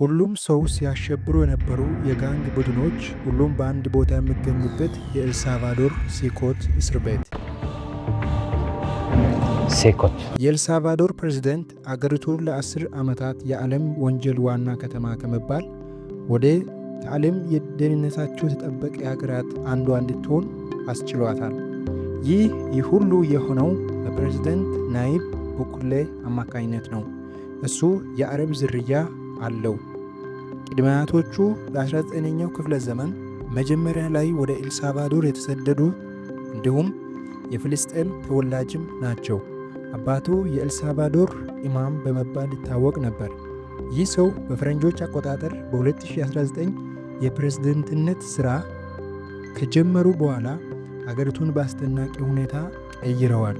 ሁሉም ሰው ሲያሸብሩ የነበሩ የጋንግ ቡድኖች ሁሉም በአንድ ቦታ የሚገኙበት የኤልሳልቫዶር ሲኮት እስር ቤት። ሲኮት የኤልሳልቫዶር ፕሬዝዳንት አገሪቱን ለ10 ዓመታት የዓለም ወንጀል ዋና ከተማ ከመባል ወደ ከዓለም የደህንነታቸው የተጠበቀ ሀገራት አንዷ እንድትሆን አስችሏታል። ይህ ሁሉ የሆነው በፕሬዝዳንት ናይብ ቡኬሌ አማካኝነት ነው። እሱ የአረብ ዝርያ አለው። ቅድመ አያቶቹ በ19ኛው ክፍለ ዘመን መጀመሪያ ላይ ወደ ኤልሳልቫዶር የተሰደዱ እንዲሁም የፍልስጤም ተወላጅም ናቸው። አባቱ የኤልሳልቫዶር ኢማም በመባል ይታወቅ ነበር። ይህ ሰው በፈረንጆች አቆጣጠር በ2019 የፕሬዝዳንትነት ሥራ ከጀመሩ በኋላ አገሪቱን በአስደናቂ ሁኔታ ቀይረዋል።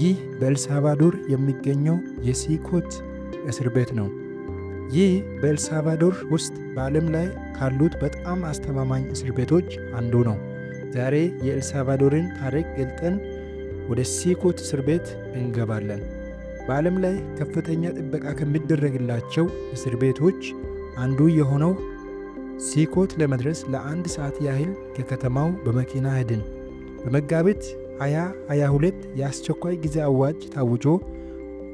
ይህ በኤልሳልቫዶር የሚገኘው የሲኮት እስር ቤት ነው። ይህ በኤልሳልቫዶር ውስጥ በዓለም ላይ ካሉት በጣም አስተማማኝ እስር ቤቶች አንዱ ነው። ዛሬ የኤልሳልቫዶርን ታሪክ ገልጠን ወደ ሲኮት እስር ቤት እንገባለን። በዓለም ላይ ከፍተኛ ጥበቃ ከሚደረግላቸው እስር ቤቶች አንዱ የሆነው ሲኮት ለመድረስ ለ1 ሰዓት ያህል ከከተማው በመኪና ሄድን። በመጋቢት 2022 የአስቸኳይ ጊዜ አዋጅ ታውጆ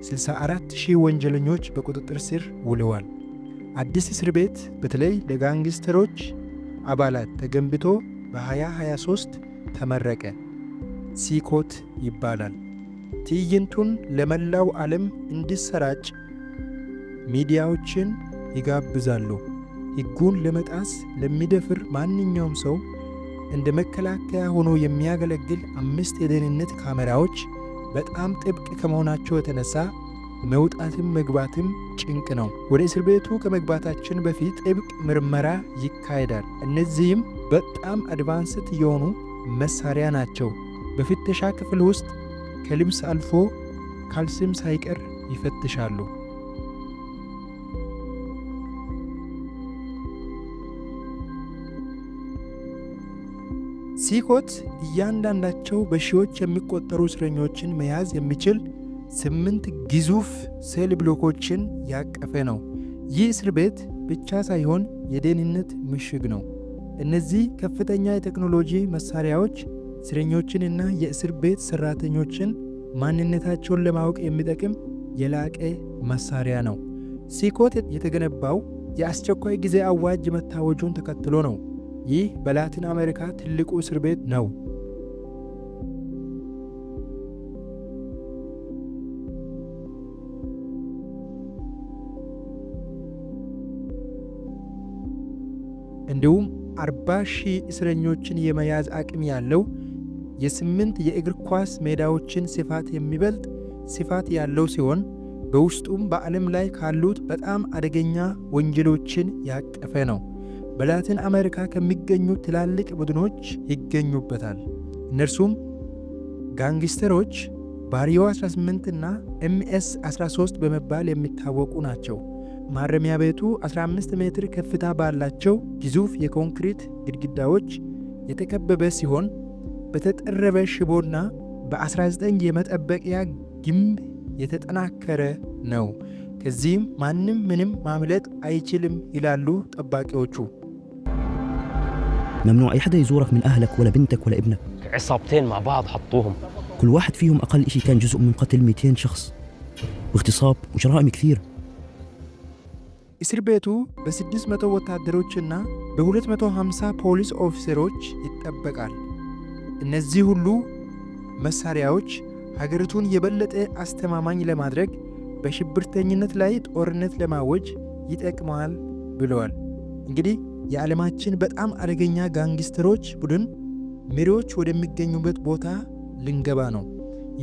64,000 ወንጀለኞች በቁጥጥር ስር ውለዋል። አዲስ እስር ቤት በተለይ ለጋንግስተሮች አባላት ተገንብቶ በ2023 ተመረቀ። ሲኮት ይባላል። ትዕይንቱን ለመላው ዓለም እንዲሰራጭ ሚዲያዎችን ይጋብዛሉ። ሕጉን ለመጣስ ለሚደፍር ማንኛውም ሰው እንደ መከላከያ ሆኖ የሚያገለግል 5 የደህንነት ካሜራዎች በጣም ጥብቅ ከመሆናቸው የተነሳ መውጣትም መግባትም ጭንቅ ነው። ወደ እስር ቤቱ ከመግባታችን በፊት ጥብቅ ምርመራ ይካሄዳል። እነዚህም በጣም አድቫንስድ የሆኑ መሳሪያ ናቸው። በፍተሻ ክፍል ውስጥ ከልብስ አልፎ ካልሲም ሳይቀር ይፈትሻሉ። ሲኮት እያንዳንዳቸው በሺዎች የሚቆጠሩ እስረኞችን መያዝ የሚችል 8 ግዙፍ ሴል ብሎኮችን ያቀፈ ነው። ይህ እስር ቤት ብቻ ሳይሆን የደህንነት ምሽግ ነው። እነዚህ ከፍተኛ የቴክኖሎጂ መሳሪያዎች እስረኞችንና የእስር ቤት ሰራተኞችን ማንነታቸውን ለማወቅ የሚጠቅም የላቀ መሳሪያ ነው። ሲኮት የተገነባው የአስቸኳይ ጊዜ አዋጅ መታወጁን ተከትሎ ነው። ይህ በላቲን አሜሪካ ትልቁ እስር ቤት ነው። እንዲሁም 40,000 እስረኞችን የመያዝ አቅም ያለው የ8 የእግር ኳስ ሜዳዎችን ስፋት የሚበልጥ ስፋት ያለው ሲሆን በውስጡም በዓለም ላይ ካሉት በጣም አደገኛ ወንጀሎችን ያቀፈ ነው። በላቲን አሜሪካ ከሚገኙ ትላልቅ ቡድኖች ይገኙበታል። እነርሱም ጋንግስተሮች፣ ባሪዮ 18 እና MS 13 በመባል የሚታወቁ ናቸው። ማረሚያ ቤቱ 15 ሜትር ከፍታ ባላቸው ግዙፍ የኮንክሪት ግድግዳዎች የተከበበ ሲሆን በተጠረበ ሽቦና በ19 የመጠበቂያ ግንብ የተጠናከረ ነው። ከዚህም ማንም ምንም ማምለጥ አይችልም ይላሉ ጠባቂዎቹ። ممنوع أي حدا يزورك من أهلك ولا بنتك ولا ابنك. عصابتين مع بعض حطوهم. كل واحد فيهم أقل إشي كان جزء من قتل 200 شخص واغتصاب وجرائم كثير. እስር ቤቱ በ600 ወታደሮችና በ250 ፖሊስ ኦፊሰሮች ይጠበቃል። እነዚህ ሁሉ መሳሪያዎች ሀገሪቱን የበለጠ አስተማማኝ ለማድረግ በሽብርተኝነት ላይ ጦርነት ለማወጅ ይጠቅማል ብለዋል። እንግዲህ የዓለማችን በጣም አደገኛ ጋንግስተሮች ቡድን መሪዎች ወደሚገኙበት ቦታ ልንገባ ነው።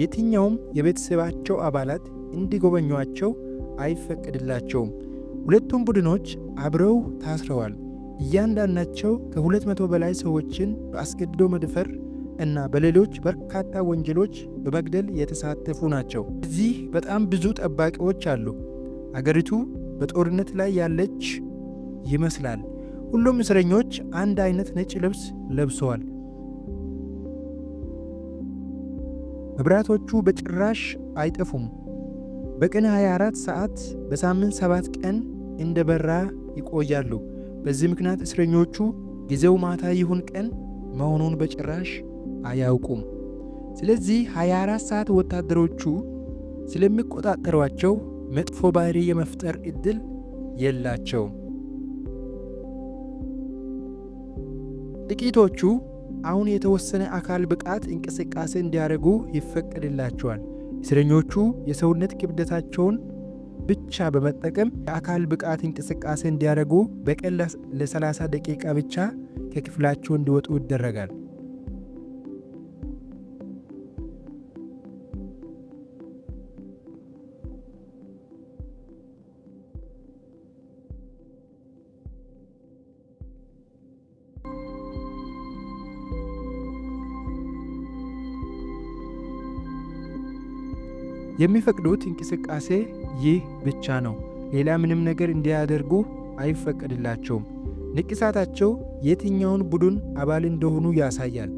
የትኛውም የቤተሰባቸው አባላት እንዲጎበኟቸው አይፈቀድላቸውም። ሁለቱም ቡድኖች አብረው ታስረዋል። እያንዳንዳቸው ከ200 በላይ ሰዎችን በአስገድዶ መድፈር እና በሌሎች በርካታ ወንጀሎች በመግደል የተሳተፉ ናቸው። እዚህ በጣም ብዙ ጠባቂዎች አሉ። አገሪቱ በጦርነት ላይ ያለች ይመስላል። ሁሉም እስረኞች አንድ አይነት ነጭ ልብስ ለብሰዋል። መብራቶቹ በጭራሽ አይጠፉም። በቀን 24 ሰዓት በሳምንት 7 ቀን እንደበራ ይቆያሉ። በዚህ ምክንያት እስረኞቹ ጊዜው ማታ ይሁን ቀን መሆኑን በጭራሽ አያውቁም። ስለዚህ 24 ሰዓት ወታደሮቹ ስለሚቆጣጠሯቸው መጥፎ ባህሪ የመፍጠር እድል የላቸውም። ጥቂቶቹ አሁን የተወሰነ አካል ብቃት እንቅስቃሴ እንዲያደርጉ ይፈቀድላቸዋል። እስረኞቹ የሰውነት ክብደታቸውን ብቻ በመጠቀም የአካል ብቃት እንቅስቃሴ እንዲያደርጉ በቀን ለ30 ደቂቃ ብቻ ከክፍላቸው እንዲወጡ ይደረጋል። የሚፈቅዱት እንቅስቃሴ ይህ ብቻ ነው። ሌላ ምንም ነገር እንዲያደርጉ አይፈቀድላቸውም። ንቅሳታቸው የትኛውን ቡድን አባል እንደሆኑ ያሳያል።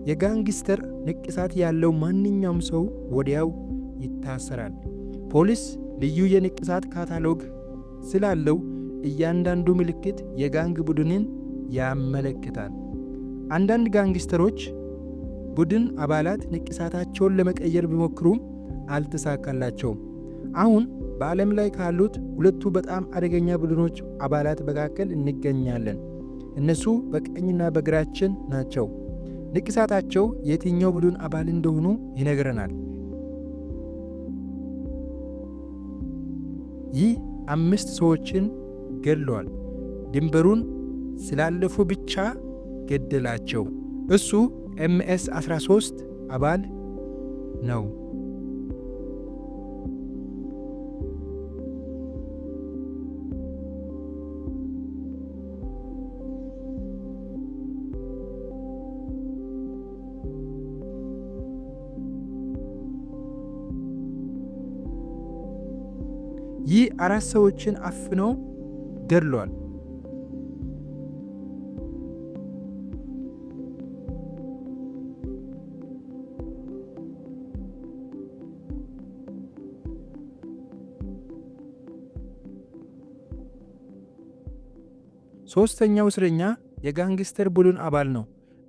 የጋንግስተር ንቅሳት ያለው ማንኛውም ሰው ወዲያው ይታሰራል። ፖሊስ ልዩ የንቅሳት ካታሎግ ስላለው እያንዳንዱ ምልክት የጋንግ ቡድንን ያመለክታል። አንዳንድ ጋንግስተሮች ቡድን አባላት ንቅሳታቸውን ለመቀየር ቢሞክሩም አልተሳካላቸውም። አሁን በዓለም ላይ ካሉት ሁለቱ በጣም አደገኛ ቡድኖች አባላት መካከል እንገኛለን። እነሱ በቀኝና በግራችን ናቸው። ንቅሳታቸው የትኛው ቡድን አባል እንደሆኑ ይነግረናል። ይህ 5 ሰዎችን ገድሏል። ድንበሩን ስላለፉ ብቻ ገደላቸው። እሱ MS 13 አባል ነው። ይህ 4 ሰዎችን አፍኖ ገድሏል። ሶስተኛው እስረኛ የጋንግስተር ቡድን አባል ነው።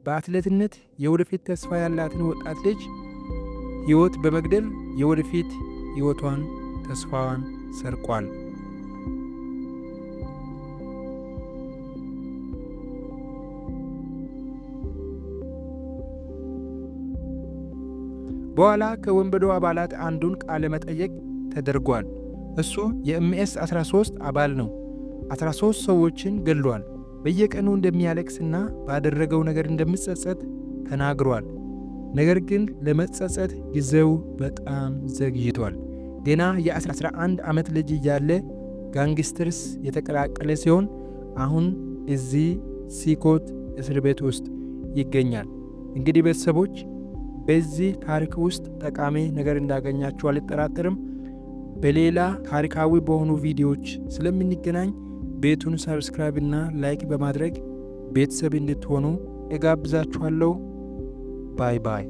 በአትሌትነት የወደፊት ተስፋ ያላትን ወጣት ልጅ ሕይወት በመግደል የወደፊት ሕይወቷን ተስፋዋን ሰርቋል። በኋላ ከወንበዴ አባላት አንዱን ቃለ መጠየቅ ተደርጓል። እሱ የMS 13 አባል ነው። 13 ሰዎችን ገድሏል። በየቀኑ እንደሚያለቅስና ባደረገው ነገር እንደሚጸጸት ተናግሯል። ነገር ግን ለመጸጸት ጊዜው በጣም ዘግይቷል። ገና የ11 ዓመት ልጅ እያለ ጋንግስተርስ የተቀላቀለ ሲሆን አሁን እዚህ ሲኮት እስር ቤት ውስጥ ይገኛል። እንግዲህ ቤተሰቦች በዚህ ታሪክ ውስጥ ጠቃሚ ነገር እንዳገኛችሁ አልጠራጠርም። በሌላ ታሪካዊ በሆኑ ቪዲዮዎች ስለምንገናኝ ቤቱን ሰብስክራይብ እና ላይክ በማድረግ ቤተሰብ እንድትሆኑ እጋብዛችኋለሁ። ባይ ባይ።